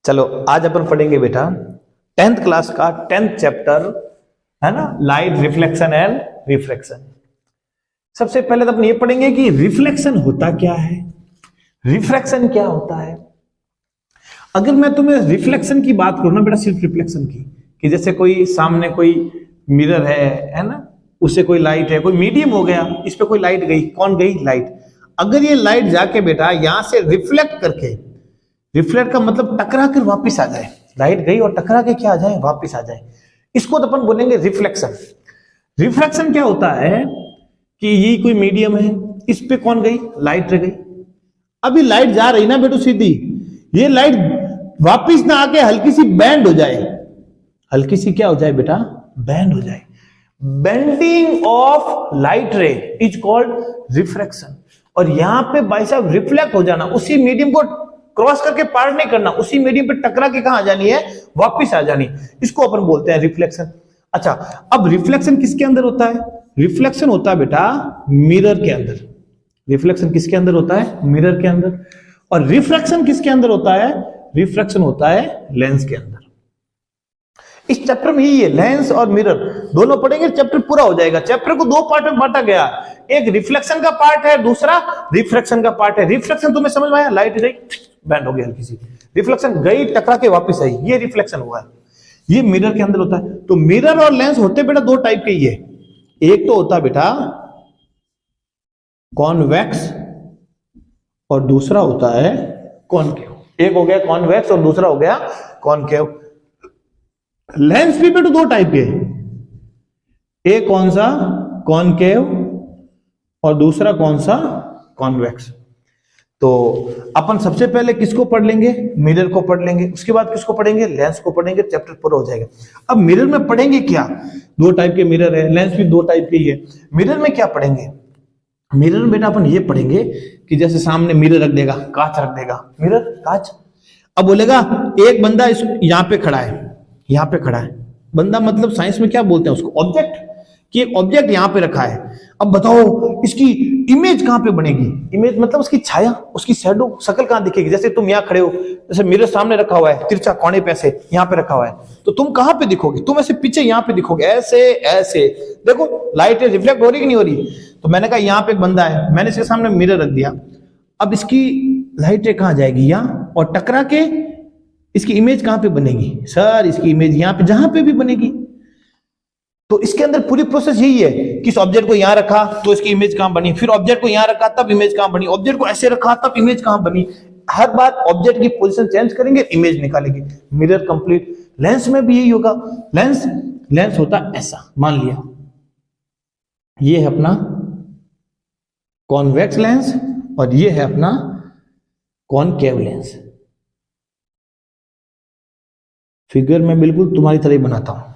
चलो आज अपन पढ़ेंगे बेटा 10th क्लास का 10th चैप्टर है ना, लाइट रिफ्लेक्शन एंड रिफ्रैक्शन। सबसे पहले तो अपन ये पढ़ेंगे कि रिफ्लेक्शन होता क्या है, रिफ्रैक्शन क्या होता है। अगर मैं तुम्हें रिफ्लेक्शन की बात करूं ना बेटा, सिर्फ रिफ्लेक्शन की, कि जैसे कोई सामने कोई मिरर है ना, उससे कोई लाइट है, कोई मीडियम हो गया, इस पे कोई लाइट गई, कौन गई? लाइट। अगर ये लाइट जाके बेटा यहां से रिफ्लेक्ट करके, रिफ्लेक्ट का मतलब टकरा कर वापस आ जाए, लाइट गई और टकरा के क्या आ जाए, वापस आ जाए, इसको तो अपन बोलेंगे रिफ्लेक्शन। रिफ्लेक्शन क्या होता है कि ये कोई मीडियम है, इस पे कौन गई? लाइट रह गई। अभी लाइट जा रही ना बेटू सीधी, ये लाइट वापस ना आके हल्की सी बैंड हो जाए, हल्की सी क्या हो जाए बेटा? बैंड हो जाए। बेंडिंग ऑफ लाइट रे इज कॉल्ड रिफ्रैक्शन। और यहां पे भाई साहब रिफ्लेक्ट हो जाना, उसी मीडियम को क्रॉस करके पार नहीं करना, उसी मीडियम पे टकरा के कहां आ जानी है? वापस आ जानी, इसको अपन बोलते हैं रिफ्लेक्शन। अच्छा, अब रिफ्लेक्शन किसके अंदर होता है? रिफ्लेक्शन होता है बेटा मिरर के अंदर। रिफ्लेक्शन किसके अंदर होता है? मिरर के अंदर। और रिफ्रैक्शन किसके अंदर होता है? रिफ्रैक्शन होता है लेंस के अंदर। इस चैप्टर में ही है, लेंस और मिरर दोनों पढ़ेंगे, चैप्टर पूरा हो जाएगा। चैप्टर को दो पार्ट में बांटा गया, एक रिफ्लेक्शन का पार्ट है, दूसरा रिफ्रैक्शन का पार्ट है। रिफ्लेक्शन तुम्हें समझ में आया? लाइट गई, बैंड हो गई हल्की सी, रिफ्लेक्शन गई, टकरा के वापस आई, ये रिफ्लेक्शन हुआ है। ये मिरर के अंदर होता है। तो मिरर और लेंस होते बेटा दो टाइप के ही है। एक तो होता बेटा कॉन्वेक्स और दूसरा होता है कॉनकेव। एक हो गया कॉन्वेक्स और दूसरा हो गया कॉनकेव। लेंस भी बेटा दो टाइप के, एक कौन सा? कॉनकेव और दूसरा कौन सा? कॉन्वेक्स। तो अपन सबसे पहले किसको पढ़ लेंगे? मिरर को पढ़ लेंगे, उसके बाद किसको पढ़ेंगे? लेंस को पढ़ेंगे, चैप्टर पूरा हो जाएगा। अब मिरर में पढ़ेंगे क्या? दो टाइप के मिरर है, लेंस भी दो टाइप के ही है। मिरर में क्या पढ़ेंगे? मिरर में बेटा अपन ये पढ़ेंगे कि जैसे सामने मिरर रख देगा, कांच रख देगा, मिरर कांच। अब बोलेगा एक बंदा इस यहां पे खड़ा है, यहां पे खड़ा है बंदा, मतलब साइंस में क्या बोलते हैं उसको? ऑब्जेक्ट, कि एक ऑब्जेक्ट यहां पे रखा है। अब बताओ इसकी इमेज कहां पे बनेगी? इमेज मतलब उसकी छाया, उसकी शैडो, शक्ल कहां दिखेगी? जैसे तुम यहां खड़े हो, जैसे मिरर सामने रखा हुआ है, तिरछा कोने पे ऐसे यहां पे रखा हुआ है, तो तुम कहां पे दिखोगे? तुम ऐसे पीछे यहां पे दिखोगे, ऐसे ऐसे। देखो लाइट रिफ्लेक्ट हो रही कि नहीं हो रही? तो मैंने कहा यहां पे एक बंदा है, मैंने इसके सामने मिरर रख दिया। अब इसकी लाइट कहां जाएगी? यहां, और टकरा के इसकी इमेज कहां पे बनेगी? सर इसकी इमेज यहां पे, जहां पे भी बनेगी। तो इसके अंदर पूरी प्रोसेस यही है कि इस ऑब्जेक्ट को यहां रखा तो इसकी इमेज कहां बनी, फिर ऑब्जेक्ट को यहां रखा तब इमेज कहां बनी, ऑब्जेक्ट को ऐसे रखा तब इमेज कहां बनी। हर बार ऑब्जेक्ट की पोजीशन चेंज करेंगे, इमेज निकालेंगे, मिरर कंप्लीट। लेंस में भी यही होगा। लेंस होता ऐसा, मान लिया ये है अपना कॉन्वेक्स लेंस और ये है अपना कॉनकेव लेंस। फिगर में बिल्कुल तुम्हारी तरह ही बनाता हूं।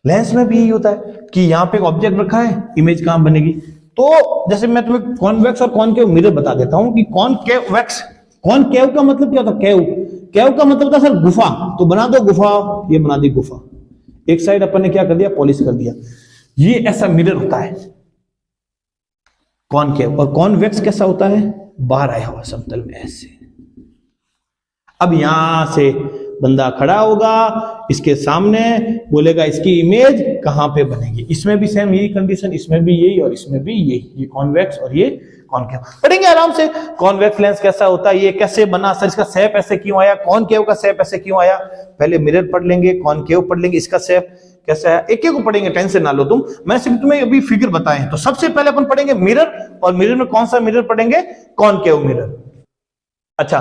लेंस में भी यही होता है कि यहां पे एक ऑब्जेक्ट रखा है, इमेज कहां बनेगी। तो जैसे मैं तुम्हें कॉन्वेक्स और कॉनकेव मिरर बता देता हूं कि कॉनकेवेक्स, कॉनकेव का मतलब क्या होता है? केव का मतलब था सर गुफा, तो बना दो गुफा, ये बना दी गुफा। एक साइड अपन ने क्या कर दिया? पॉलिश कर दिया। ये ऐसा मिरर होता है कॉनकेव। और कॉन्वेक्स कैसा होता है? बाहर आया हुआ समतल में ऐसे। अब यहां से बंदा खड़ा होगा, इसके सामने बोलेगा इसकी इमेज कहां पे बनेगी। इसमें भी सेम यही कंडीशन, इसमें भी यही और इसमें भी यही, ये कॉन्वेक्स और ये कॉनकेव। पढ़ेंगे आराम से कॉन्वेक्स लेंस कैसा होता है, ये कैसे बना, सर इसका शेप ऐसे क्यों आया, कॉनकेव का शेप ऐसे क्यों आया। पहले मिरर पढ़ लेंगे, कॉनकेव पढ़ लेंगे, इसका शेप कैसा है, एक एक को पढ़ेंगे, टेंशन ना लो तुम। मैं सिर्फ तुम्हें अभी फिगर बताए। तो सबसे पहले अपन पढ़ेंगे मिरर, और मिरर में कौन सा मिरर पढ़ेंगे? Concave mirror. अच्छा,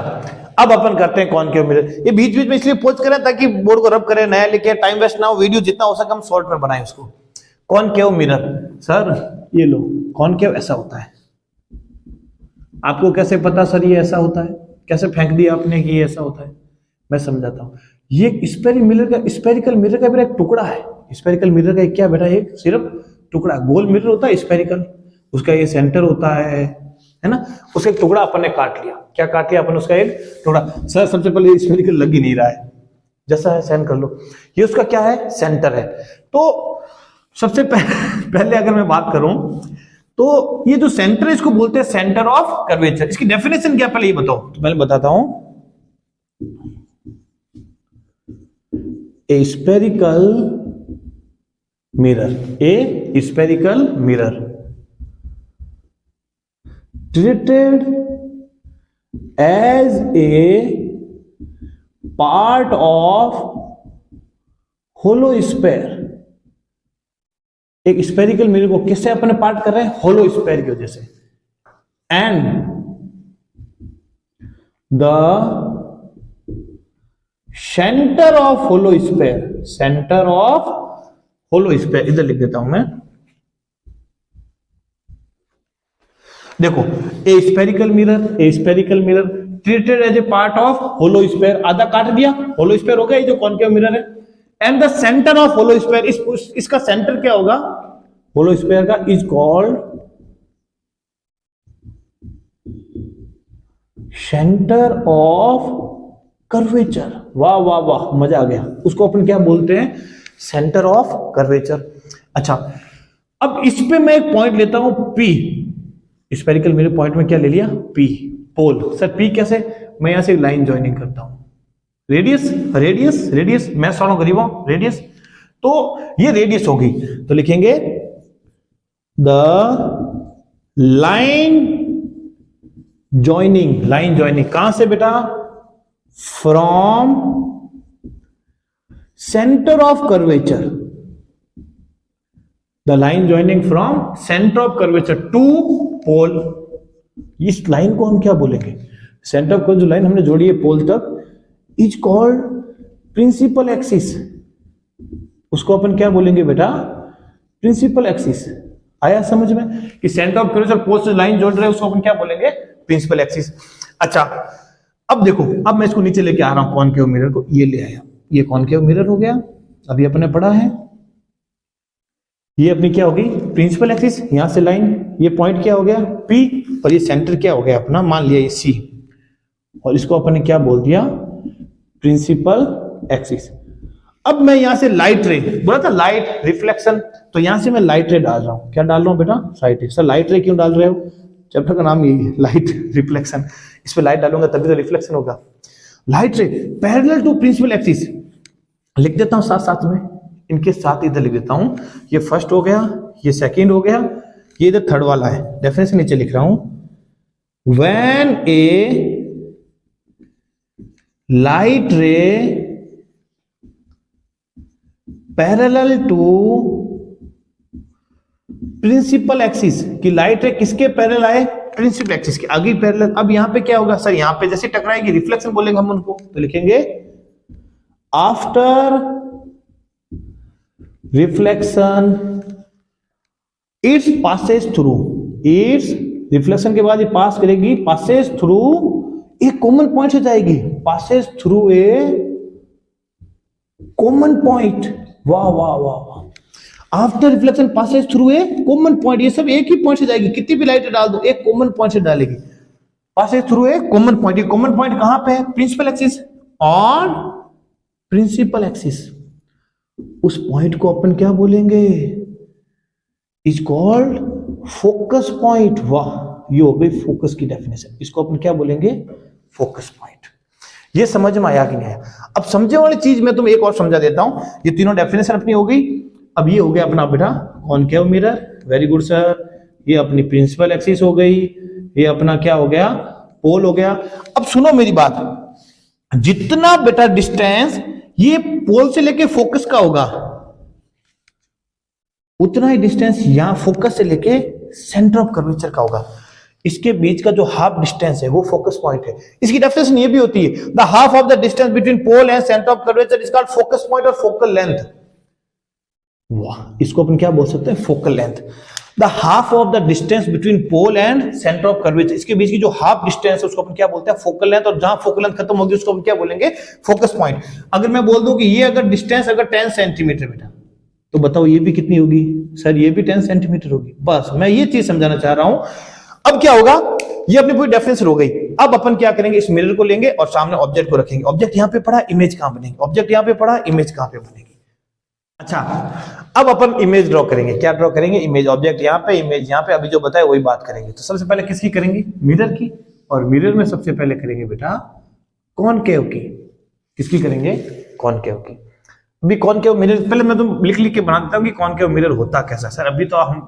अब अपन करते हैं कॉनकेव मिरर। ये बीच बीच में इसलिए पोज करें ताकि बोर्ड को रब करें, नया लिखे, टाइम वेस्ट ना हो, वीडियो जितना हो सके हम शॉर्ट में बनाएं उसको। कॉनकेव मिरर, सर ये लो कॉनकेव ऐसा होता है। आपको कैसे पता सर ये ऐसा होता है? कैसे फेंक दिया आपने कि ये ऐसा होता है? मैं समझाता हूं। ये स्पेरिकल मिरर का बेटा एक टुकड़ा है। स्पेरिकल मिरर का क्या बेटा? एक सिर्फ टुकड़ा। गोल मिरर होता है स्पेरिकल, उसका ये सेंटर होता है ना, उसका एक टुकड़ा अपन ने काट लिया। क्या काट लिया अपन? उसका एक टुकड़ा। सर सबसे पहले स्पेरिकल लग ही नहीं रहा है, जैसा है सहन कर लो। ये उसका क्या है? सेंटर है। तो सबसे पहले अगर मैं बात करूं तो ये जो सेंटर है इसको बोलते हैं सेंटर ऑफ कर्वेचर। इसकी डेफिनेशन क्या पहले ये बताओ, तो पहले बताता हूं। ए spherical mirror treated as a part of होलोस्फीयर। एक स्पेरिकल मिरर को किससे अपने पार्ट कर रहे हैं? होलोस्फीयर की वजह से। And the centre of hollow sphere, इधर लिख देता हूं मैं, देखो a spherical mirror treated as a part of hollow sphere, आधा काट दिया, होलोस्फीयर हो गया, ये जो कॉनकेव मिरर है। And the centre of hollow sphere, इसका सेंटर क्या होगा होलोस्फीयर का? Is called centre of curvature. वाह वाह वाह, मजा आ गया। उसको अपन क्या बोलते हैं? Centre of curvature. अच्छा, अब इस पे मैं एक पॉइंट लेता हूं P, स्पेरिकल मिरर पॉइंट में क्या ले लिया? P, पोल। सर P कैसे? मैं यहां से लाइन ज्वाइनिंग करता हूं, रेडियस, मैं सोना गरीबों, रेडियस, तो ये रेडियस होगी, तो लिखेंगे द लाइन ज्वाइनिंग कहां से बेटा? From centre of curvature, the line joining from centre of curvature to pole. इस लाइन को हम क्या बोलेंगे? सेंटर ऑफ जो लाइन हमने जोड़ी है पोल तक, इज कॉल्ड प्रिंसिपल एक्सिस। उसको अपन क्या बोलेंगे बेटा? Principal axis. आया समझ में कि सेंटर ऑफ कर्वेचर पोल से लाइन जोड़ रहे हैं, उसको अपन क्या बोलेंगे? Principal axis. अच्छा, अब देखो, अब मैं इसको नीचे लेके आ रहा हूं, कॉनकेव मिरर को ये ले आया, ये कॉनकेव मिरर हो गया, अभी अपने पढ़ा है, ये अपनी क्या होगी? Principal axis. यहां से लाइन, ये पॉइंट क्या हो गया? P, और ये सेंटर क्या हो गया अपना? मान लिया ये C, और इसको अपन ने क्या बोल दिया? Principal axis. अब मैं यहां से लाइट रे, बोला था लाइट रिफ्लेक्शन, तो यहां से मैं लाइट रे डाल रहा हूं। क्या डाल रहा हूं बेटा? लाइट रे। सर लाइट रे क्यों डाल रहे हो? चैप्टर का नाम यही है, लाइट रिफ्लेक्शन। इस पे लाइट डालूंगा तभी तो रिफ्लेक्शन होगा। Light ray parallel to principal axis, लिख देता हूं साथ साथ में, इनके साथ इधर लिख देता हूं। ये फर्स्ट हो गया, ये सेकंड हो गया, ये इधर थर्ड वाला है। डेफिनेशन नीचे लिख रहा हूं। When a light ray parallel to principal axis, की लाइट रे किसके पैरेलल आए? प्रिंसिपल एक्सिस के आगे पैरेलल। अब यहां पे क्या होगा? सर यहां पे जैसे टकराएगी, रिफ्लेक्शन बोलेंगे हम उनको, तो लिखेंगे after reflection it's passes through, it's reflection के बाद ये पास करेगी, पासेस थ्रू एक कॉमन पॉइंट से जाएगी, passes through a common point. वाह वाह वाह वाह, after reflection passes through a common point, ये सब एक ही पॉइंट से जाएगी, कितनी भी लाइट डाल दो एक कॉमन पॉइंट से डालेगी, passes through a common point. ये कॉमन पॉइंट कहां पे है? Principal axis, on principal axis. उस पॉइंट को अपन क्या बोलेंगे? Is called focus point. वाह, ये हो गई फोकस की डेफिनेशन। इसको अपन क्या बोलेंगे? Focus point. ये समझ में आया कि नहीं आया? अब समझे वाली चीज मैं तुम्हें एक और समझा देता हूं। ये तीनों डेफिनेशन अपनी हो गई। अब ये हो गया अपना बेटा concave mirror, very good sir. ये अपनी प्रिंसिपल एक्सिस हो गई, ये अपना क्या हो गया? पोल हो गया। अब सुनो मेरी बात, जितना बेटा डिस्टेंस ये पोल से लेके फोकस का होगा, उतना ही डिस्टेंस यहां फोकस से लेके सेंटर ऑफ कर्वेचर का होगा। इसके बीच का जो हाफ डिस्टेंस है वो फोकस पॉइंट है। इसकी डेफिनेशन ये भी होती है, the half of the distance between pole and centre of curvature is called focus point और फोकल लेंथ। वाह, इसको अपन क्या बोल सकते हैं? Focal length. The half of the distance between pole and centre of curvature, इसके बीच की जो हाफ डिस्टेंस है उसको अपन क्या बोलते हैं? Focal length. और जहां फोकल लेंथ खत्म होगी उसको अपन क्या बोलेंगे? Focus point. अगर मैं बोल दूं कि ये अगर डिस्टेंस अगर 10 सेंटीमीटर बेटा, तो बताओ ये भी कितनी होगी? सर ये भी 10 सेंटीमीटर होगी। बस मैं ये चीज समझाना चाह रहा हूं। अब क्या होगा? ये अपनी पूरी डेफिनेशन हो गई। अब अपन क्या करेंगे? इस मिरर को लेंगे और सामने ऑब्जेक्ट को रखेंगे। ऑब्जेक्ट यहां पे पड़ा, इमेज कहां बनेगी? ऑब्जेक्ट यहां पे पड़ा, इमेज कहां पे बनेगी? अच्छा, अब अपन इमेज ड्रॉ करेंगे। क्या ड्रॉ करेंगे? इमेज। ऑब्जेक्ट यहां पे, इमेज यहां पे। अभी जो बताया वही बात करेंगे। तो सबसे पहले किसकी करेंगे? मिरर की। और मिरर में सबसे पहले करेंगे बेटा कॉनकेव की। किसकी करेंगे? कॉनकेव की। अभी कॉनकेव मिरर पहले मैं तो लिख लिख के बना देता हूँ कि कॉनकेव मिरर होता कैसा सर। अभी तो हम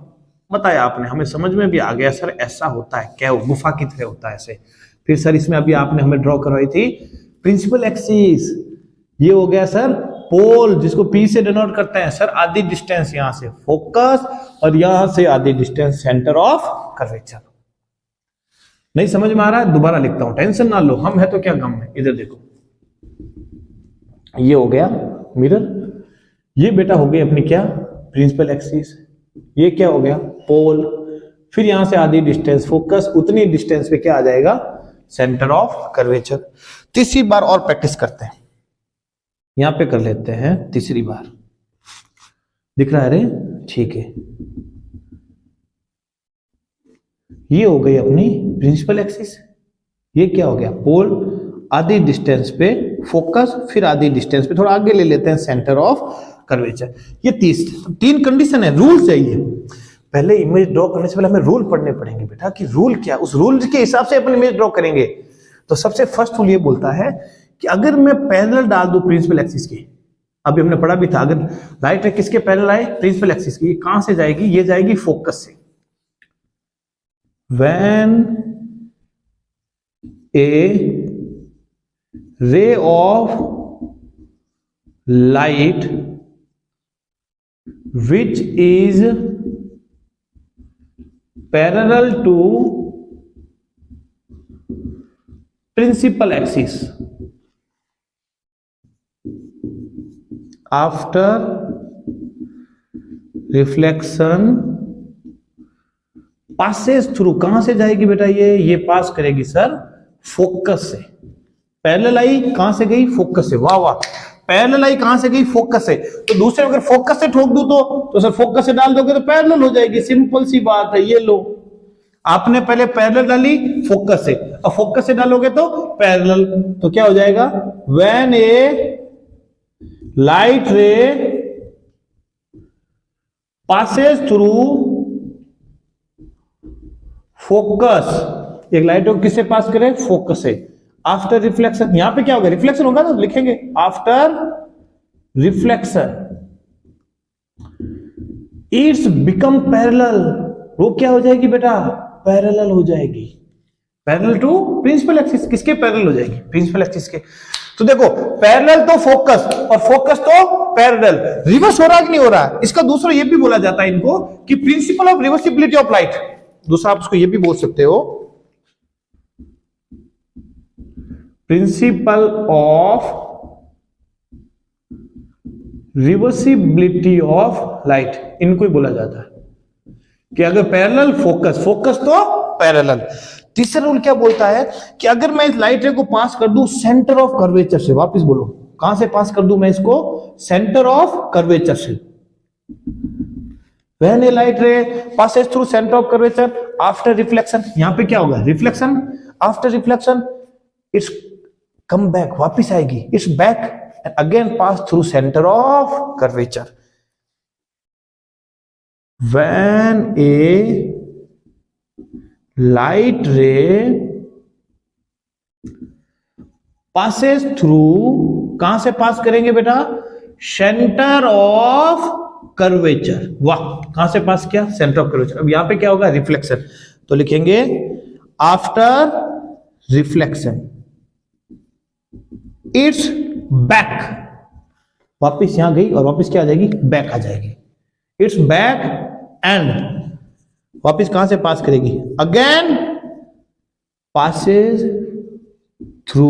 बताया आपने, हमें समझ में भी आ गया सर ऐसा होता है क्या, गुफा की तरह होता है ऐसे। फिर सर इसमें अभी आपने हमें ड्रॉ करवाई थी प्रिंसिपल एक्सिस, ये हो गया सर पोल जिसको पी से डिनोट करते हैं सर आधी डिस्टेंस यहां से फोकस और यहां से आधी डिस्टेंस सेंटर ऑफ कर्वेचर। नहीं समझ में आ रहा है दोबारा लिखता हूं, टेंशन ना लो, हम है तो क्या गम है। इधर देखो ये हो गया मिरर, ये बेटा हो गई अपनी क्या प्रिंसिपल एक्सिस, ये क्या हो गया पोल, फिर यहां से आधी डिस्टेंस फोकस, उतनी डिस्टेंस पे क्या आ जाएगा सेंटर ऑफ कर्वेचर। तीसरी बार और प्रैक्टिस करते हैं, यहां पे कर लेते हैं तीसरी बार, दिख रहा है रे ठीक है। ये हो गई अपनी प्रिंसिपल एक्सिस, ये क्या हो गया पोल, आधी डिस्टेंस पे फोकस, फिर आधी डिस्टेंस पे थोड़ा आगे ले लेते हैं सेंटर ऑफ कर्वेचर। ये तीन कंडीशन है, रूल चाहिए। पहले इमेज ड्रॉ करने से पहले हमें रूल पढ़ने पड़ेंगे बेटा कि रूल क्या, उस रूल के हिसाब से अपन इमेज ड्रॉ करेंगे। तो सबसे फर्स्ट रूल ये बोलता है कि अगर मैं पैरेलल डाल दूं प्रिंसिपल एक्सिस की, अभी हमने पढ़ा भी था, अगर राइट रे किसके पैरेलल आए प्रिंसिपल एक्सिस की, कहां से जाएगी, ये जाएगी फोकस से। When a ray of light which is parallel to principal axis after reflection passes through, कहां से जाएगी बेटा, ये पास करेगी सर फोकस से। पैरेलल आई कहां से गई फोकस से, वाह वाह, पैरेलल आई कहां से गई फोकस से। तो दूसरे अगर फोकस से ठोक दूं तो सर फोकस से डाल दोगे तो पैरेलल हो जाएगी, सिंपल सी बात है। ये लो आपने पहले पैरेलल डाली फोकस से, अब फोकस से डालोगे तो पैरेलल, तो क्या हो जाएगा when a light ray passes through focus, एक लाइट को किससे पास करे फोकस से, आफ्टर रिफ्लेक्शन, यहां पे क्या होगा रिफ्लेक्शन होगा तो लिखेंगे after reflection it's become parallel, वो क्या हो जाएगी बेटा पैरेलल हो जाएगी, पैरेलल टू प्रिंसिपल एक्सिस। किसके पैरेलल हो जाएगी प्रिंसिपल एक्सिस के। तो देखो पैरेलल तो फोकस और फोकस तो पैरेलल, रिवर्स हो रहा कि नहीं हो रहा। इसका दूसरा ये भी बोला जाता है इनको कि principle of reversibility of light, दूसरा आप उसको ये भी बोल सकते हो principle of reversibility of light, इनको ही बोला जाता है कि अगर पैरेलल फोकस, फोकस तो पैरेलल। तीसरा रूल क्या बोलता है कि अगर मैं इस लाइट रे को पास कर दूं सेंटर ऑफ कर्वेचर से, वापस बोलो कहां से पास कर दूं मैं इसको सेंटर ऑफ कर्वेचर से। When a light ray passes through center of curvature after reflection, यहां पे क्या होगा reflection, after reflection it's come back, वापिस आएगी, it's back and again pass through centre of curvature. When a light ray passes through, कहां से पास करेंगे बेटा सेंटर ऑफ कर्वेचर, वाह कहां से पास किया सेंटर ऑफ कर्वेचर। अब यहां पे क्या होगा रिफ्लेक्शन, तो लिखेंगे आफ्टर रिफ्लेक्शन इट्स बैक, वापिस यहां गई और वापिस क्या आ जाएगी बैक आ जाएगी, इट्स बैक एंड वापिस कहां से पास करेगी again Passage through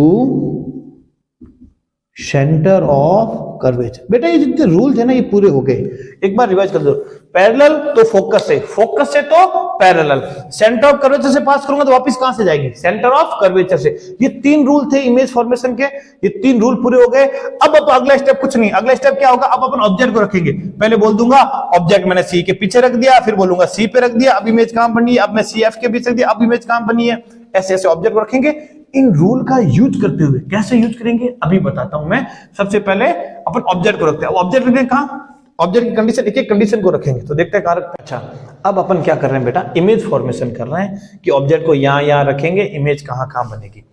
centre of curvature. बेटा ये जितने रूल थे ना ये पूरे हो गए, एक बार रिवाइज कर दो। पैरेलल तो फोकस से, फोकस से तो पैरेलल, सेंटर ऑफ कर्वेचर से पास करूंगा तो वापस कहां से जाएगी सेंटर ऑफ कर्वेचर से। ये तीन रूल थे इमेज फॉर्मेशन के, ये तीन रूल पूरे हो गए। अब अगला स्टेप कुछ नहीं, अगला स्टेप क्या होगा, अब अपन ऑब्जेक्ट को रखेंगे। पहले बोल दूंगा ऑब्जेक्ट मैंने सी के पीछे रख दिया, फिर बोलूंगा सी पे रख दिया, अब इमेज कहां बनी है, अब मैं सी एफ के पीछे रख दिया, अब इमेज कहां बनी है। ऐसे ऐसे ऑब्जेक्ट को रखेंगे इन रूल का यूज करते हुए। कैसे यूज करेंगे अभी बताता हूं मैं। सबसे पहले अपन ऑब्जेक्ट को रखते हैं, ऑब्जेक्ट रखेंगे कहां, ऑब्जेक्ट की कंडीशन, एक एक कंडीशन को रखेंगे तो देखते हैं कारक। अच्छा अब अपन क्या कर रहे हैं बेटा इमेज फॉर्मेशन कर रहे हैं कि ऑब्जेक्ट को यहां रखेंगे, इमेज कहां बनेगी।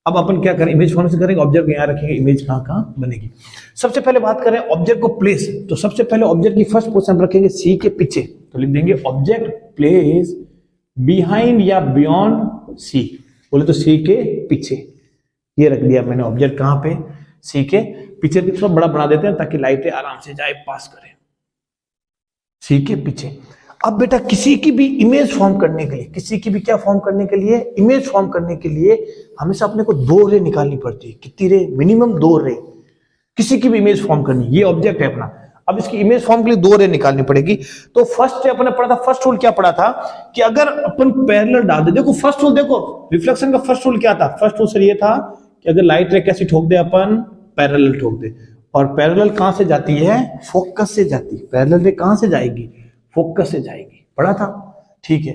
अब अपन क्या करें, इमेज फॉर्मेशन करेंगे, ऑब्जेक्ट यहां रखेंगे, इमेज कहां कहां बनेगी। सबसे पहले बात करें ऑब्जेक्ट को प्लेस, तो सबसे पहले ऑब्जेक्ट की फर्स्ट पोजीशन रखेंगे सी के पीछे, तो लिख देंगे ऑब्जेक्ट प्लेस बिहाइंड या बियॉन्ड सी, बोले तो सी के पीछे, ये रख दिया मैंने ऑब्जेक्ट कहां पे, सी के पीछे। थोड़ा बड़ा बना देते हैं ताकि लाइटें आराम से जाए पास करें, सी के पीछे। अब बेटा किसी की भी इमेज फॉर्म करने के लिए, किसी की भी क्या फॉर्म करने के लिए, इमेज फॉर्म करने के लिए हमेशा अपने को 2 रे निकालनी पड़ती है। कितनी रे? मिनिमम 2 रे, किसी की भी इमेज फॉर्म करनी। ये ऑब्जेक्ट है अपना, अब इसकी इमेज फॉर्म के लिए 2 रे निकालनी पड़ेगी। तो फर्स्ट अपने पढ़ा था, फर्स्ट रूल क्या पढ़ा था कि अगर अपन पैरेलल डाल दे, देखो फर्स्ट रूल, देखो रिफ्लेक्शन का फर्स्ट रूल क्या था, फर्स्ट रूल सर ये था कि अगर लाइट रे कैसी ठोक दे अपन, पैरेलल ठोक दे। और पैरेलल कहां से जाती है? फोकस से जाती है। पैरेलल रे कहां से जाएगी? फोकस से जाएगी, पढ़ा था, ठीक है।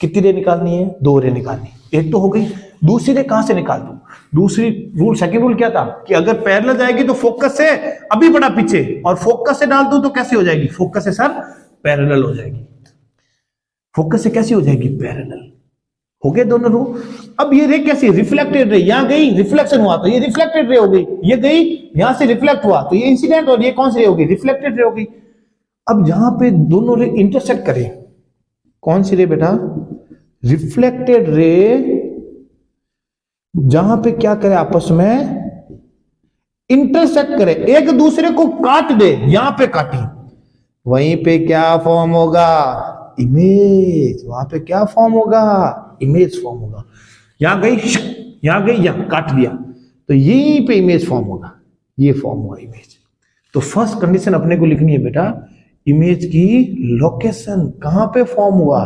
कितनी रे निकालनी है? 2 रे निकालनी, एक तो हो गई। दूसरी रे कहां से निकाल दूं? दूसरी रूल, सेकंड रूल क्या था कि अगर पैरेलल जाएगी तो फोकस से अभी बड़ा पीछे, और फोकस से डाल दूं तो कैसे हो जाएगी? फोकस से सर पैरेलल हो जाएगी। फोकस से कैसी हो जाएगी? पैरेलल। हो गए दोनों रूल। अब ये रे कैसी? रिफ्लेक्टेड रे, यहां गई रिफ्लेक्शन हुआ तो ये रिफ्लेक्टेड रे हो गई, ये गई यहां से रिफ्लेक्ट हुआ तो ये इंसिडेंट, और ये कौन सी रे हो गई? रिफ्लेक्टेड रे हो गई। अब जहां पे दोनों रे इंटरसेक्ट करें, कौन सी रे बेटा? रिफ्लेक्टेड रे जहां पे क्या करे, आपस में इंटरसेक्ट करे, एक दूसरे को काट दे, यहां पे काटी, वहीं पे क्या फॉर्म होगा? इमेज। वहां पे क्या फॉर्म होगा? इमेज फॉर्म होगा। यहां गई, यहां गई, यहां काट दिया तो यहीं पे इमेज फॉर्म होगा, ये फॉर्म हुआ इमेज। तो फर्स्ट कंडीशन अपने को लिखनी है बेटा, इमेज की लोकेशन कहां पे फॉर्म हुआ,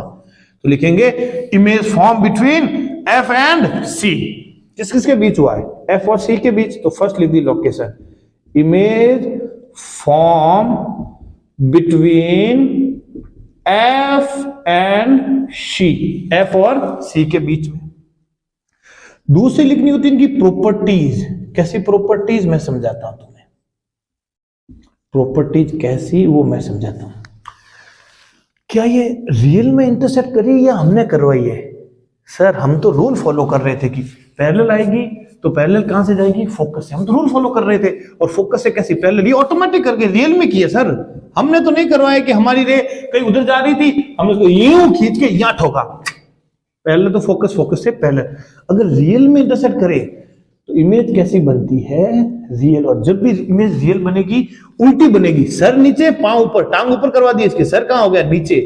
तो लिखेंगे image form between F and C. किस किसके बीच हुआ है? एफ और सी के बीच। तो फर्स्ट लिख दी location, image form between F and C, F और सी के बीच में। दूसरी लिखनी होती है इनकी प्रॉपर्टीज। कैसी प्रॉपर्टीज? मैं समझाता हूं तुम्हें, प्रॉपर्टीज कैसी वो मैं समझाता हूं। क्या ये रियल में इंटरसेक्ट करी या हमने करवाई है? सर हम तो रूल फॉलो कर रहे थे कि पैरेलल आएगी तो पैरेलल कहां से जाएगी? फोकस से। हम तो रूल फॉलो कर रहे थे, और फोकस से कैसी? पैरेलल। ये ऑटोमेटिक करके रियल में किया सर, हमने तो नहीं करवाया कि हमारी रे कहीं उधर जा रही थी, हमने उसको यूं खींच के यहां ठोका। पैरेलल तो फोकस, फोकस से पैरेलल। अगर रियल में इंटरसेक्ट करे तो इमेज कैसी बनती है? रियल। और जब भी इमेज रियल बनेगी उल्टी बनेगी, सर नीचे पांव ऊपर, टांग ऊपर करवा दी इसके, सर कहां हो गया? नीचे।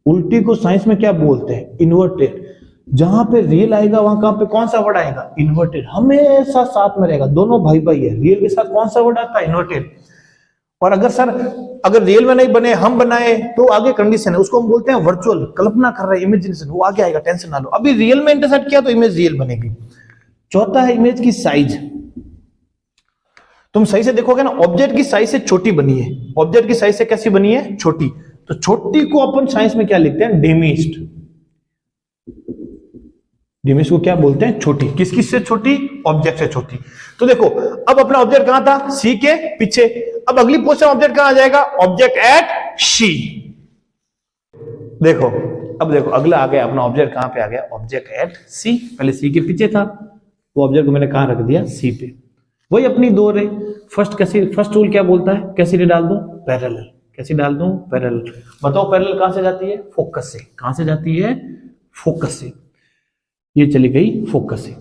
उल्टी को साइंस में क्या बोलते हैं? इन्वर्टेड। जहां पे रियल आएगा वहां कहां पे कौन सा वर्ड आएगा? इन्वर्टेड। हमेशा साथ में रहेगा, दोनों भाई भाई है, रियल के साथ कौन सा वर्ड आता है? इन्वर्टेड। और अगर सर अगर रियल में नहीं बने, हम बनाए, तो आगे कंडीशन है, उसको हम बोलते हैं वर्चुअल, कल्पना कर रहे हैं, इमेजिनेशन, वो आगे आएगा, टेंशन ना लो। अभी रियल में इंटरसेक्ट किया तो इमेज रियल बनेगी। चौथा है इमेज की साइज। तुम सही से देखोगे ना, ऑब्जेक्ट की साइज से छोटी बनी है, ऑब्जेक्ट की साइज से कैसी बनी है? छोटी। तो छोटी को अपन साइंस में क्या लिखते हैं? डेमिस्ड। डेमिस्ड को क्या बोलते हैं? छोटी। किस किस से छोटी? ऑब्जेक्ट से छोटी। तो देखो अब अपना ऑब्जेक्ट कहां था? सी के पीछे। अब अगली पोजीशन ऑब्जेक्ट कहां आ जाएगा? ऑब्जेक्ट एट सी। देखो अब देखो अगला आ गया अपना ऑब्जेक्ट, कहां पे आ गया? ऑब्जेक्ट एट सी। पहले सी के पीछे था, वो ऑब्जेक्ट को मैंने कहां रख दिया? सी पे। वही अपनी 2 रे। फर्स्ट कैसी? फर्स्ट रूल क्या बोलता है? कैसी रे डाल दो? पैरेलल। कैसी डाल दूं? पैरेलल। बताओ पैरेलल कहां से जाती है? फोकस से। कहां से जाती है? फोकस से। ये चली गई फोकस से।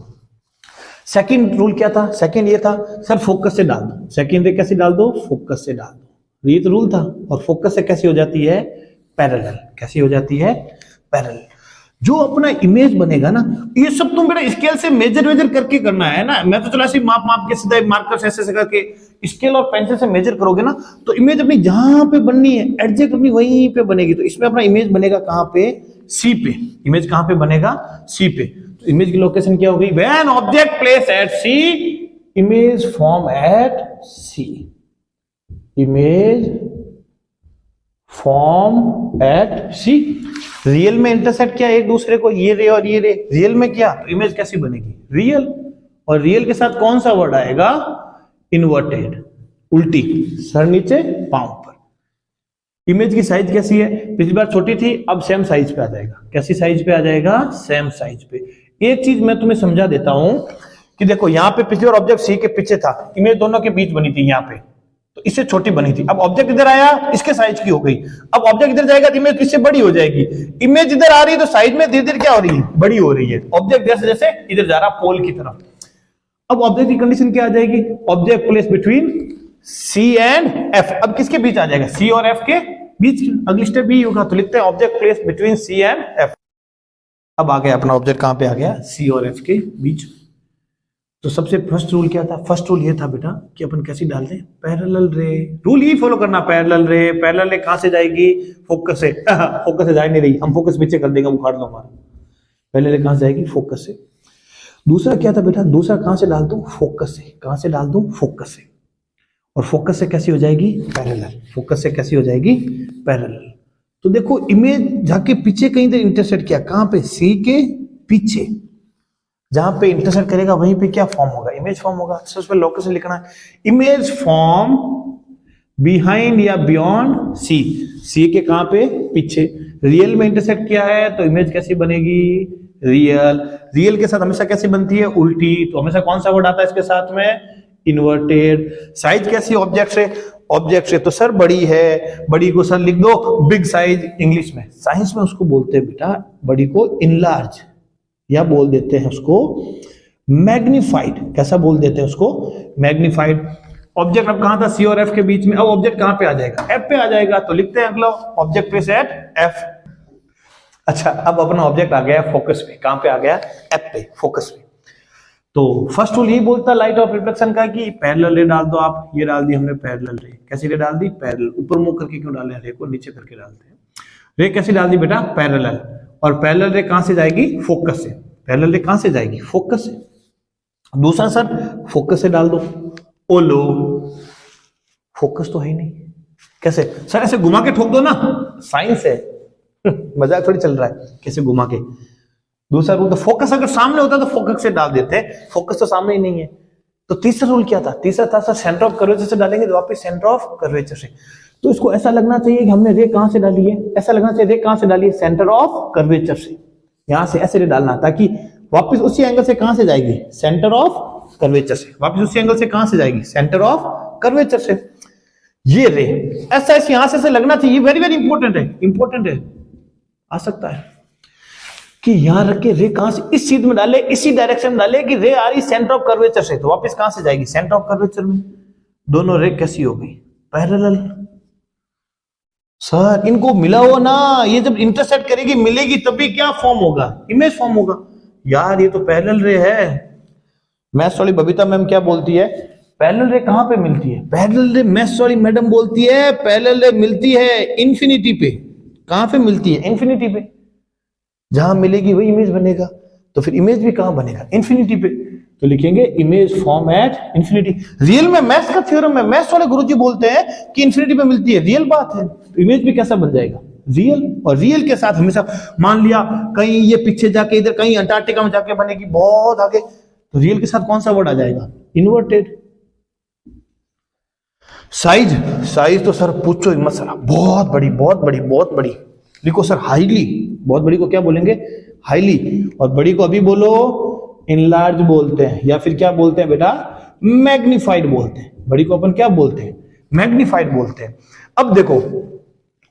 सेकंड रूल क्या था? सेकंड ये था सर फोकस से डाल दो। सेकंड रे कैसे डाल दो? फोकस से डाल दो। ये तो रूल था। और फोकस से कैसी हो जाती है? पैरेलल। कैसी हो जाती है? पैरेलल। जो अपना इमेज बनेगा ना, ये सब तुम बेटा स्केल से मेजर वेजर करके करना है ना। मैं तो चला ऐसे माप माप के सीधा मार्कर से ऐसे करके स्केल और पेंसिल से मेजर करोगे ना, तो इमेज अपनी जहां पे बननी है एग्जैक्ट अपनी वहीं पे बनेगी। तो इसमें अपना इमेज बनेगा कहां पे? सी पे। इमेज कहां पे बनेगा? सी पे। तो इमेज की लोकेशन क्या हो गई? When object place at C, image form at C. Image form at C. Real में इंटरसेक्ट किया एक दूसरे को, ये रे और ये रे, रियल में किया तो इमेज कैसी बनेगी? रियल। और रियल के साथ कौन सा वर्ड आएगा? इन्वर्टेड। उल्टी, सर नीचे पांव ऊपर। इमेज की साइज कैसी है? पिछली बार छोटी थी, अब सेम साइज पे आ जाएगा। कैसी साइज पे आ जाएगा? सेम साइज पे। एक चीज मैं तुम्हें समझा देता हूं कि देखो यहाँ पे पीछे और ऑब्जेक्ट सी के पीछे था, इमेज दोनों के बीच बनी थी यहाँ पे, तो इससे छोटी बनी थी। अब ऑब्जेक्ट इधर आया, इसके साइज की हो गई। अब ऑब्जेक्ट इधर जाएगा तो इमेज इससे बड़ी हो जाएगी। इमेज इधर आ रही है तो साइज में धीरे धीरे क्या हो रही है, बड़ी हो रही है। ऑब्जेक्ट जैसे जैसे इधर जा रहा पोल की तरफ। अब ऑब्जेक्ट की कंडीशन क्या आ जाएगी, object place between C and F. अब किसके बीच आ जाएगा, सी और एफ के बीच। अगली स्टेप भी होगा, तो लिखते हैं object place between C and F. अब आ गया अपना ऑब्जेक्ट कहां पे आ गया, सी और एफ के बीच। तो सबसे फर्स्ट रूल क्या था, फर्स्ट रूल ये था बेटा कि अपन कैसे डाल दें, पैरेलल रे। रूल ही फॉलो करना, पैरेलल रे। पैरेलल रे कहां से जाएगी, फोकस से। फोकस से जा नहीं रही, हम फोकस पीछे कर देंगे, उखाड़ लो हमारा। पैरेलल रे कहां से जाएगी, फोकस से। दूसरा क्या था बेटा, दूसरा कहां से डाल दूं, फोकस से। कहां से डाल दूं, फोकस से। और फोकस से कैसी हो जाएगी, पैरेलल। फोकस से कैसी हो जाएगी, पैरेलल। तो देखो इमेज जाके पीछे कहीं देर इंटरसेक्ट किया, कहां पे, सी के पीछे। जहां पे इंटरसेक्ट करेगा वहीं पे क्या फॉर्म होगा, इमेज फॉर्म होगा। तो उस पर लोकेशन लिखना है, इमेज फॉर्म बिहाइंड या बियॉन्ड सी। सी के कहां पे, पीछे। रियल में इंटरसेक्ट किया है तो इमेज कैसी बनेगी, रियल। रियल के साथ हमेशा कैसी बनती है, उल्टी। तो हमेशा कौन सा वर्ड आता है इसके साथ में, इन्वर्टेड। साइज कैसी, ऑब्जेक्ट से। ऑब्जेक्ट से तो सर बड़ी है, बड़ी को सर लिख दो बिग साइज इंग्लिश में। साइंस में उसको बोलते हैं बेटा, बड़ी को इनलार्ज, या बोल देते हैं उसको मैग्निफाइड। कैसा बोल देते हैं उसको, मैग्निफाइड। ऑब्जेक्ट अब कहां था, सी और एफ के बीच में। अब ऑब्जेक्ट कहां पे आ जाएगा, एफ पे आ जाएगा। तो लिखते हैं अगला, ऑब्जेक्ट प्लेस एट एफ। अच्छा, अब अपना ऑब्जेक्ट आ गया फोकस पे। कहां पे आ गया, एफ पे, फोकस पे। तो फर्स्ट रूल यही बोलता है लाइट ऑफ रिफ्लेक्शन का कि पैरेलल रे डाल दो आप। ये डाल दी हमने पैरेलल रे। कैसी रे डाल दी, पैरेलल। ऊपर मुंह करके क्यों डाले, रे को नीचे करके डालते हैं। रे कैसी डाल दी बेटा, पैरेलल। और पैरेलल रे कहां से जाएगी, फोकस से। पैरेलल रे कहां से जाएगी, फोकस से। दूसरा सर फोकस से डाल दो। ओ लो, फोकस तो है ही नहीं। कैसे सर, ऐसे घुमा के ठोक दो ना, साइंस है। मजाक थोड़ी चल रहा है, कैसे घुमा के। दूसरा रूल, तो फोकस अगर सामने होता तो फोकस से डाल देते, फोकस तो सामने ही नहीं है। तो तीसरा रूल क्या था, तीसरा था सर सेंटर ऑफ कर्वेचर से डालेंगे तो वापस सेंटर ऑफ कर्वेचर से। तो इसको ऐसा लगना चाहिए कि हमने रे कहां से डाली है, ऐसा लगना चाहिए रे कहां से डाली है, सेंटर ऑफ कर्वेचर से। यहां से ऐसे रे डालना, ताकि वापस उसी एंगल से कहां से जाएगी, सेंटर ऑफ कर्वेचर से। वापस उसी एंगल से कहां से जाएगी, सेंटर ऑफ कर्वेचर से। ये रे ऐसा ऐसे यहां से लगना चाहिए। वेरी वेरी इंपॉर्टेंट है, इंपॉर्टेंट है। आ सकता है कि यहां रख के रे कहां से, इस सीध में डाले, इसी डायरेक्शन में डाले कि रे आ रही सेंटर ऑफ कर्वेचर से, तो वापस कहां से जाएगी, सेंटर ऑफ कर्वेचर में। दोनों रे कैसी हो गई, पैरेलल। सर इनको मिला हो ना, ये जब इंटरसेक्ट करेगी मिलेगी तभी क्या फॉर्म होगा, इमेज फॉर्म होगा। यार ये तो पैरेलल रे है। मैथ्स वाली बबीता मैम क्या बोलती है, पैरेलल रे कहां पे मिलती है, पैरेलल रे मैथ्स वाली मैडम बोलती है पैरेलल रे मिलती है इंफिनिटी पे। कहां पे मिलती है, इंफिनिटी पे। जहां मिलेगी वही इमेज बनेगा। तो फिर इमेज भी कहां बनेगा, इंफिनिटी पे। तो लिखेंगे image form at infinity. Real में मैथ्स का थ्योरम है, मैथ्स वाले गुरुजी बोलते हैं कि इंफिनिटी पे मिलती है, रियल बात है। तो इमेज भी कैसा बन जाएगा, रियल। और रियल के साथ हमेशा मान लिया कहीं ये पीछे जाके इधर कहीं अंटार्कटिका में जाके बनेगी बहुत आगे, तो रियल के साथ कौन सा वर्ड आ जाएगा, इन्वर्टेड। साइज, साइज तो सर पूछो मत सर, बहुत बड़ी बहुत बड़ी बहुत बड़ी। लिखो सर हाईली, बहुत बड़ी को क्या बोलेंगे, हाईली। और बड़ी को अभी बोलो इनलार्ज बोलते हैं, या फिर क्या बोलते हैं बेटा, मैग्निफाइड बोलते हैं। बड़ी को अपन क्या बोलते हैं, मैग्निफाइड बोलते हैं। अब देखो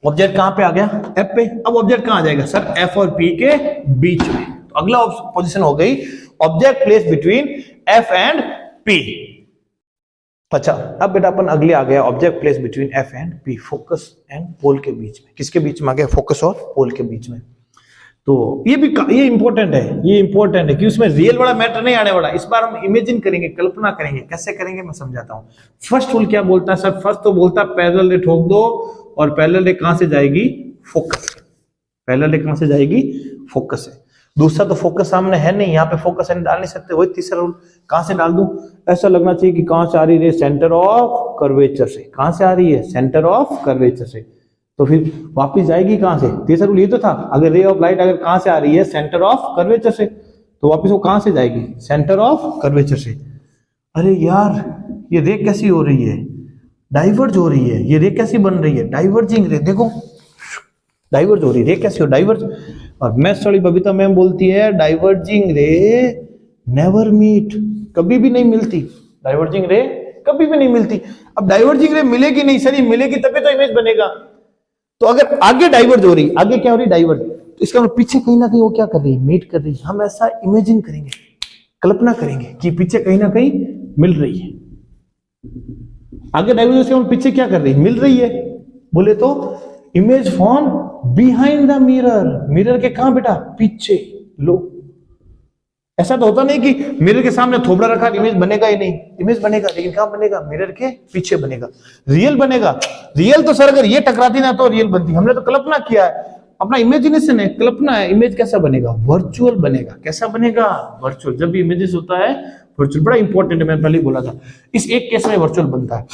ऑब्जेक्ट कहां पे आ गया, एफ पे। अब ऑब्जेक्ट कहां आ जाएगा सर, एफ और पी के बीच में। तो अगला पोजीशन हो गई object place between F and P. अच्छा अब बेटा अपन अगले आ गया object place between F and P, focus and pole के बीच में। किसके बीच में आ गया, फोकस और पोल के बीच में। तो ये भी ये इंपॉर्टेंट है, ये इंपॉर्टेंट है कि उसमें रियल वाला मैटर नहीं आने वाला। इस बार हम इमेजिन करेंगे, कल्पना करेंगे। कैसे करेंगे मैं समझाता हूं। फर्स्ट रूल क्या बोलता है सर, फर्स्ट तो बोलता है पैरेलल रे ठोक दो, और पैरेलल रे कहां से जाएगी, फोकस। पैरेलल रे कहां से जाएगी, फोकस से। दूसरा तो फोकस सामने है नहीं, यहाँ पे फोकस डाल नहीं सकते। वही तीसरा रूल, कहां से डाल दूं, ऐसा लगना चाहिए कि कहां से आ रही है, सेंटर ऑफ कर्वेचर से। कहां से आ रही है, सेंटर ऑफ कर्वेचर से। तो फिर वापस जाएगी कहां से, तीसरा रूल ये तो था, अगर रे ऑफ लाइट अगर कहां से आ रही है, सेंटर ऑफ कर्वेचर से, तो वापस वो कहां से जाएगी, सेंटर ऑफ कर्वेचर से। अरे यार ये रे कैसी हो रही है, डाइवर्ज हो रही है। ये रे कैसी बन रही है, डाइवर्जिंग रे। देखो डाइवर्ज हो रही है, रे कैसी हो, डाइवर्ज। और मैथ्स वाली बबीता मैम बोलती है डाइवर्जिंग रे नेवर मीट, कभी भी नहीं मिलती। डाइवर्जिंग रे कभी भी नहीं मिलती। अब डाइवर्जिंग रे मिलेगी नहीं, सर मिलेगी तभी तो इमेज बनेगा। तो अगर आगे डाइवर्ज हो रही, आगे क्या हो रही, डाइवर्ज, तो इसका मतलब पीछे कहीं ना कहीं वो क्या कर रही है, मीट कर रही है। हम ऐसा इमेजिन करेंगे, कल्पना करेंगे कि पीछे कहीं ना कहीं मिल रही है। आगे डाइवर्ज से पीछे क्या कर रही है, मिल रही है। बोले तो image form behind the mirror, mirror के कहां बेटा, पीछे। लो, ऐसा तो होता नहीं कि मिरर के सामने थोबड़ा रखा, इमेज बनेगा ही नहीं। इमेज बनेगा, लेकिन कहां बनेगा, मिरर के पीछे बनेगा। रियल बनेगा। रियल तो सर अगर ये टकराती ना तो रियल बनती। हमने तो कल्पना किया है, अपना इमेजिनेशन है, कल्पना है। इमेज कैसा बनेगा, वर्चुअल बनेगा। कैसा बनेगा, वर्चुअल। जब भी इमेजेस होता है वर्चुअल, बड़ा इंपॉर्टेंट है, मैंने पहले ही बोला था। इस एक केस में वर्चुअल बनता है।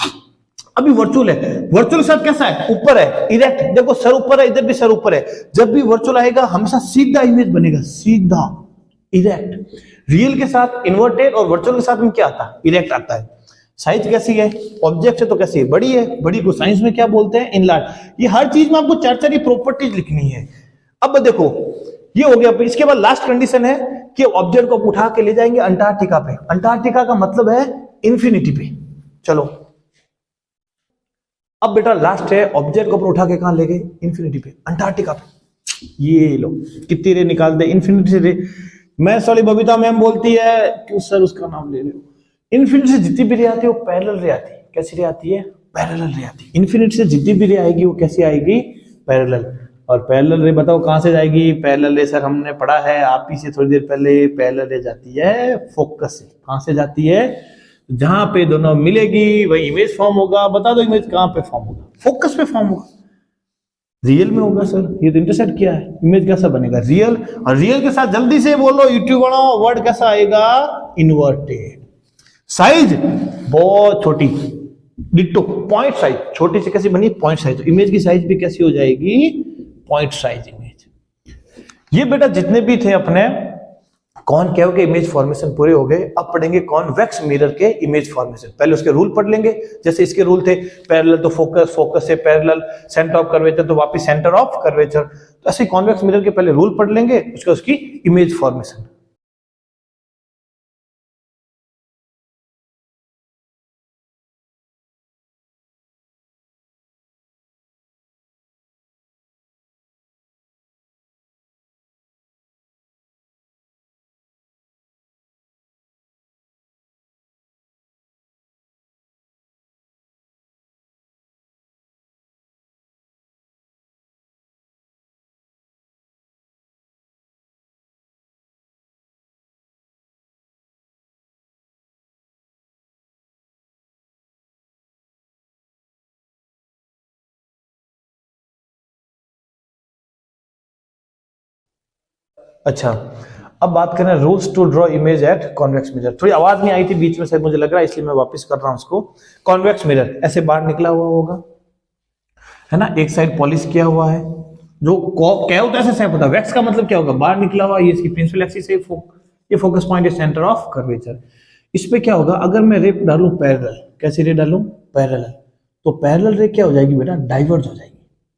अभी वर्चुअल है, वर्चुअल सर कैसा है, ऊपर है, इरेक्ट। देखो सर ऊपर है, इधर भी सर ऊपर है। जब भी वर्चुअल आएगा हमेशा सीधा इमेज बनेगा, सीधा, इरेक्ट। रियल के साथ इन्वर्टेड और वर्चुअल के साथ में क्या आता है, इरेक्ट आता है। साइज कैसी है, ऑब्जेक्ट है तो कैसी है, बड़ी है। बड़ी को साइंस में क्या बोलते हैं, इनलार्ज। ये हर चीज में आपको चार चार प्रॉपर्टीज लिखनी है। अब देखो ये हो गया। इसके बाद लास्ट कंडीशन है कि ऑब्जेक्ट को उठा के ले जाएंगे अंटार्कटिका पे। अंटार्कटिका का मतलब है इंफिनिटी पे। चलो अब बेटा लास्ट है, ऑब्जेक्ट को उठा के कहां ले गए, इंफिनिटी पे, अंटार्कटिका पे। ये लो कितनी रे निकाल दे, इंफिनिटी से रे। मैं सॉरी बबीता मैम बोलती है, क्यों सर उसका नाम ले रहे हो। इन्फिनिटी से जितनी भी रे आती है वो पैरेलल रे आती है। कैसी रे आती है, पैरेलल रे आती है। इन्फिनिटी से जितनी भी रे आएगी वो कैसी आएगी, पैरेलल। और पैरेलल रे बताओ कहां से जाएगी, पैरेलल रे सर हमने पढ़ा है आप ही से थोड़ी देर पहले। पैरेलल रे जाती है फोकस से। कहां से जाती है, जहां पे दोनों मिलेगी वही इमेज फॉर्म होगा। बता दो इमेज कहां पे फॉर्म होगा, फोकस पे फॉर्म होगा। रियल में होगा सर, ये तो इंटरसेक्ट किया है। इमेज कैसा बनेगा, रियल। और रियल के साथ जल्दी से बोलो यूट्यूब बनाओ, वर्ड कैसा आएगा, इन्वर्टेड। साइज बहुत छोटी, डिट्टो, पॉइंट साइज। छोटी से कैसी बनी, पॉइंट साइज। तो इमेज की साइज भी कैसी हो जाएगी, पॉइंट साइज इमेज। ये बेटा जितने भी थे अपने कॉनकेव के इमेज फॉर्मेशन पूरे हो गए। अब पढ़ेंगे कॉन्वेक्स मिरर के इमेज फॉर्मेशन। पहले उसके रूल पढ़ लेंगे। जैसे इसके रूल थे, पैरेलल तो फोकस, फोकस से पैरेलल, सेंटर ऑफ कर्वेचर तो वापस सेंटर ऑफ कर्वेचर। तो ऐसे कॉन्वेक्स मिरर के पहले रूल पढ़ लेंगे, उसका उसकी इमेज फॉर्मेशन। अच्छा, अब बात करें rules to draw image at convex mirror. थोड़ी आवाज नहीं आई थी बीच में शायद, मुझे लग रहा है, इसलिए मैं वापस कर रहा हूं उसको। कॉन्वेक्स मिरर ऐसे बाहर निकला हुआ होगा, है ना, एक साइड पॉलिश किया हुआ है। जो क्या होता है, ऐसे शेप होता है। वैक्स का मतलब क्या होगा, बाहर निकला हुआ। ये इसकी प्रिंसिपल एक्सिस है, ये फोकस पॉइंट है, सेंटर ऑफ कर्वेचर। इस पे क्या होगा, अगर मैं रे डालूं पैरेलल, कैसी रे डालूं, पैरेलल, तो पैरेलल रे क्या हो जाएगी बेटा, डाइवर्ज हो जाएगी।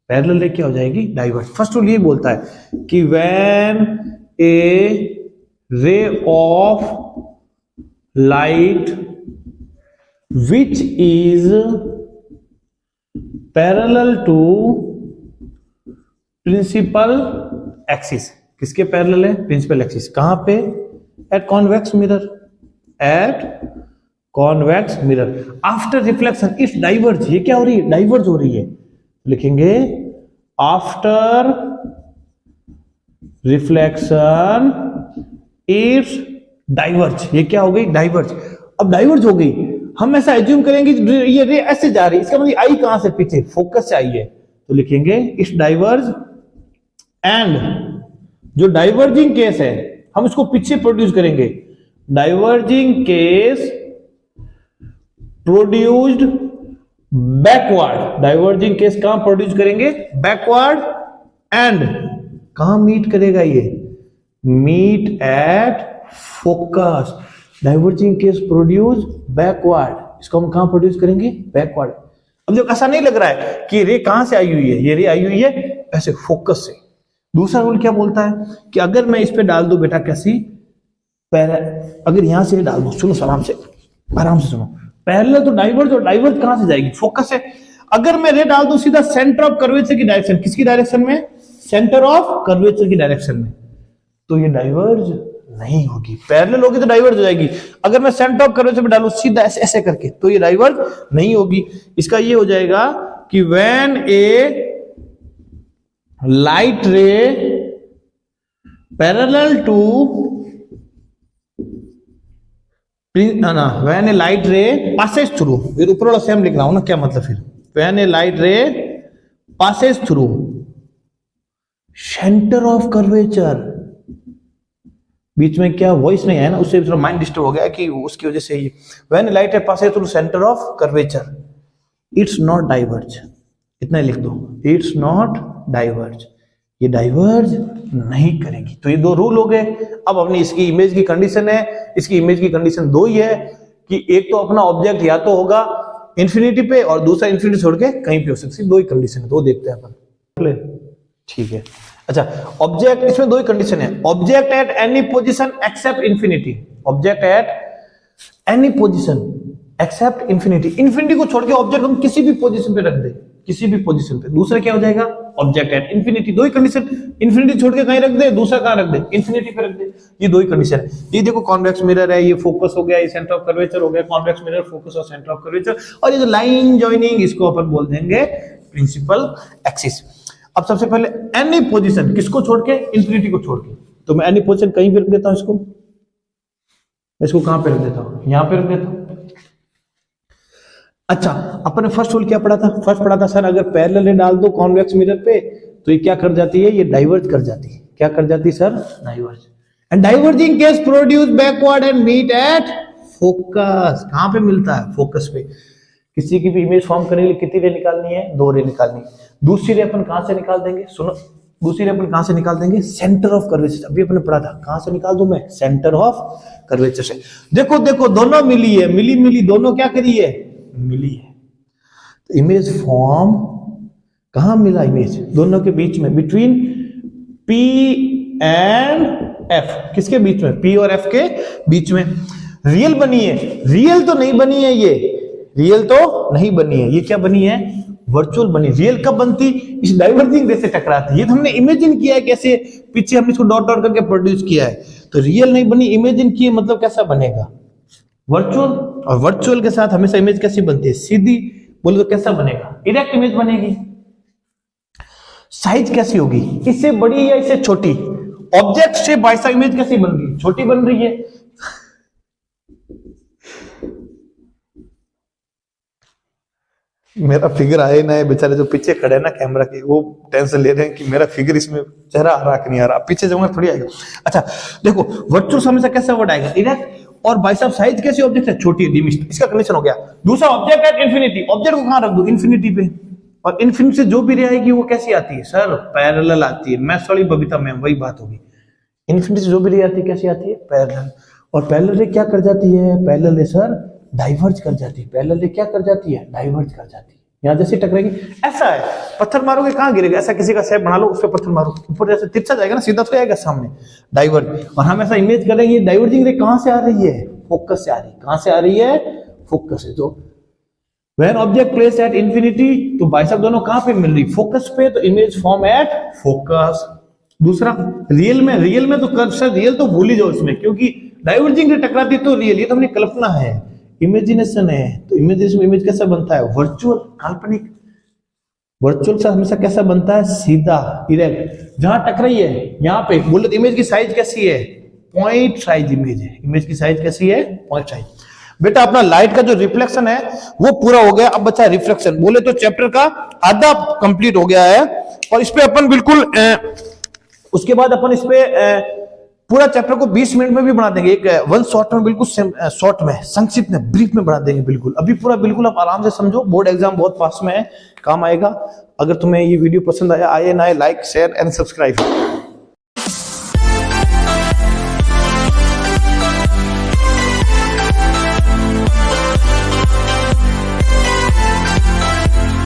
पैरेलल रे क्या हो जाएगी, डाइवर्ज। फर्स्ट रूल ये बोलता है कि when a ray of light which is parallel to principal axis, किसके पैरेलल है, प्रिंसिपल एक्सिस। कहां पे, at convex mirror, at convex mirror. After reflection it's diverge, ये क्या हो रही है, डाइवर्ज हो रही है। लिखेंगे आफ्टर रिफ्लेक्शन इट्स डाइवर्ज। ये क्या हो गई, डाइवर्ज। अब डाइवर्ज हो गई, हम ऐसा एज्यूम करेंगे ये रे ऐसे जा रही है, इसका मतलब आई कहां से, पीछे फोकस से आई है। तो लिखेंगे इट्स डाइवर्ज। एंड जो डाइवर्जिंग केस है हम इसको पीछे प्रोड्यूस करेंगे। Diverging case produced backward. Diverging case कहां प्रोड्यूस करेंगे, बैकवर्ड। एंड कहां मीट करेगा, ये meet at focus. Diverging case produce backward, इसको हम कहां प्रोड्यूस करेंगे, बैकवर्ड। अब जो ऐसा नहीं लग रहा है कि रे कहां से आई हुई है, ये रे आई हुई है ऐसे फोकस से। दूसरा रूल क्या बोलता है कि अगर मैं इस पे डाल दूं बेटा कैसी, अगर यहां से डाल दो, सुनो आराम से सुनो, पैरेलल तो डाइवर्ज, और डाइवर्ज कहां से जाएगी, फोकस है। अगर मैं रे डाल दूं सीधा सेंटर ऑफ कर्वेचर की डायरेक्शन, किसकी डायरेक्शन में, सेंटर ऑफ कर्वेचर की डायरेक्शन में, तो ये डाइवर्ज नहीं होगी। पैरेलल होगी तो डाइवर्ज हो जाएगी। अगर मैं सेंटर ऑफ कर्वेचर में डालूं सीधा ऐसे ऐसे करके, तो ये डाइवर्ज नहीं होगी। इसका ये हो जाएगा कि when a light ray parallel to when a light ray passes through, फिर ऊपर वाला सेम लिख रहा हूं ना, क्या मतलब फिर, when a light ray passes through centre of curvature, बीच में क्या वॉइस नहीं है ना, उससे थोड़ा माइंड डिस्टर्ब हो गया कि उसकी वजह से, when a light ray passes through centre of curvature it's not diverge, इतना ही लिख दो, इट्स नॉट डाइवर्ज, ये डाइवर्ज नहीं करेगी। तो ये दो रूल हो गए। अब अपनी इसकी इमेज की कंडीशन है, इसकी इमेज की कंडीशन दो ही है कि एक तो अपना ऑब्जेक्ट या तो होगा इंफिनिटी पे और दूसरा इंफिनिटी छोड़ के कहीं पे हो सकती है, दो ही कंडीशन है, दो देखते हैं अपन, ठीक है। अच्छा, ऑब्जेक्ट, इसमें दो ही कंडीशन है, object at any position except infinity, object at any position except infinity, infinity को छोड़ के ऑब्जेक्ट हम किसी भी पोजीशन पे रख दे, किसी भी पोजीशन पे, दूसरा क्या हो जाएगा, ऑब्जेक्ट एट इंफिनिटी, दो ही कंडीशन, इंफिनिटी छोड़ के कहीं रख दे, दूसरा कहां रख दे, इंफिनिटी पे रख दे, ये दो ही कंडीशन है। ये देखो कॉन्वेक्स मिरर है, ये फोकस हो गया, ये सेंटर ऑफ कर्वेचर हो गया, कॉन्वेक्स मिरर, फोकस और सेंटर ऑफ कर्वेचर, और ये जो लाइन जॉइनिंग, इसको अपन बोल देंगे प्रिंसिपल एक्सिस। अब सबसे पहले एनी पोजीशन, किसको छोड़ के, इंफिनिटी को छोड़ के, तो मैं एनी पोजीशन कहीं पे रख देता हूं, इसको कहां पे रख देता हूं, यहां पे रख देता हूं। अच्छा, अपन ने फर्स्ट रूल क्या पढ़ा था, फर्स्ट पढ़ा था सर अगर पैरेलल रे डाल दो कॉन्वेक्स मिरर पे तो ये क्या कर जाती है, ये डाइवर्ज कर जाती है, क्या कर जाती है sir, diverge, and diverging case produce backward and meet at focus, कहां पे मिलता है, फोकस पे। किसी की भी इमेज फॉर्म करने के लिए कितनी रे निकालनी है, दो रे निकालनी है। दूसरी रे अपन कहां से निकाल देंगे, सुनो, दूसरी रे अपन कहां से निकाल देंगे, सेंटर ऑफ कर्वेचर, अभी अपने पढ़ा था, कहां से निकाल दूं मैं, सेंटर ऑफ कर्वेचर से। देखो देखो दोनों मिली है, मिली दोनों क्या करी है, मिली है, तो इमेज फॉर्म कहां मिला, इमेज दोनों के बीच में, बिटवीन P एंड F, किसके बीच में, P और F के बीच में। रियल बनी है, रियल तो नहीं बनी है, ये रियल तो नहीं बनी है, ये क्या बनी है, वर्चुअल बनी। रियल कब बनती, इस डाइवर्जिंग रे से टकराती, ये तो हमने इमेजिन किया है कैसे, पीछे हमने इसको डॉट डॉट करके प्रोड्यूस किया है, तो रियल नहीं बनी, इमेजिन किए, मतलब कैसा बनेगा, वर्चुअल। और वर्चुअल के साथ हमेशा इमेज कैसी बनती है, सीधी, बोले तो कैसा बनेगा, डायरेक्ट इमेज बनेगी। साइज कैसी होगी, इससे बड़ी या इससे छोटी, ऑब्जेक्ट से बाइसा इमेज कैसी बन रही है, छोटी बन रही है। मेरा फिगर आए ना, बेचारे जो पीछे खड़े हैं ना कैमरा के, वो टेंशन ले रहे हैं कि मेरा फिगर इसमें चेहरा आ रहा कि नहीं आ रहा, पीछे जाऊंगा थोड़ी आएगा। अच्छा देखो, वर्चुअल हमेशा कैसा वर्ड आएगा, डायरेक्ट, और बाय साहब साइज कैसी ऑब्जेक्ट है, छोटी, लिमिट, इसका कंडीशन हो गया। दूसरा ऑब्जेक्ट एट इंफिनिटी, ऑब्जेक्ट को कहां रख दो, इंफिनिटी पे, और इंफिनिटी से जो भी रे आएगी वो कैसी आती है सर, पैरेलल आती है। मैं सॉरी बबीता मैम, वही बात होगी, इंफिनिटी से जो भी रे आती है कैसी आती है, पैरेलल। और पैरेलल रे क्या कर जाती है, पैरेलल रे सर डाइवर्ज कर जाती है, पैरेलल रे क्या कर जाती है, डाइवर्ज कर जाती है। यहां जैसे टकराएगी, ऐसा है, पत्थर मारोगे कहां गिरेगा, ऐसा किसी का शेप बना लो, उस पर पत्थर मारो, ऊपर जैसे तिरछा जाएगा ना, सीधा तो आएगा सामने, डाइवर्ज। और हम ऐसा इमेज करेंगे, डाइवर्जिंग रे कहां से आ रही है, फोकस से आ रही है, कहां से आ रही है, फोकस से। जो when object place at infinity, तो बाइसेप दोनों कहां पे मिल रही, फोकस पे, तो इमेज फॉर्म एट फोकस। दूसरा रियल में तो कर सर, रियल तो भूल ही जाओ इसमें, क्योंकि डाइवर्जिंग रे टकराती तो रियल, ये तो हमने कल्पना है, इमेजिनेशन है। तो इमेजिनेशन में इमेज कैसा बनता है, वर्चुअल, काल्पनिक। वर्चुअल से हमेशा कैसा बनता है, सीधा, डायरेक्ट। जहां टकराई है यहां पे, बोले तो इमेज की साइज कैसी है, पॉइंट साइज इमेज है, इमेज की साइज कैसी है, पॉइंट साइज। बेटा अपना लाइट का जो रिफ्लेक्शन है वो पूरा हो गया, अब बचा रिफ्लेक्शन। बोले तो चैप्टर का आधा कंप्लीट हो गया है, और इस पे अपन बिल्कुल उसके बाद अपन इस पे पूरा चैप्टर को 20 मिनट में भी बना देंगे, एक वन शॉट में, बिल्कुल शॉर्ट में, संक्षिप्त में, ब्रीफ में बना देंगे बिल्कुल। अभी पूरा बिल्कुल आप आराम से समझो, बोर्ड एग्जाम बहुत पास में है, काम आएगा। अगर तुम्हें ये वीडियो पसंद आया, आए ना आए, लाइक शेयर एंड सब्सक्राइब।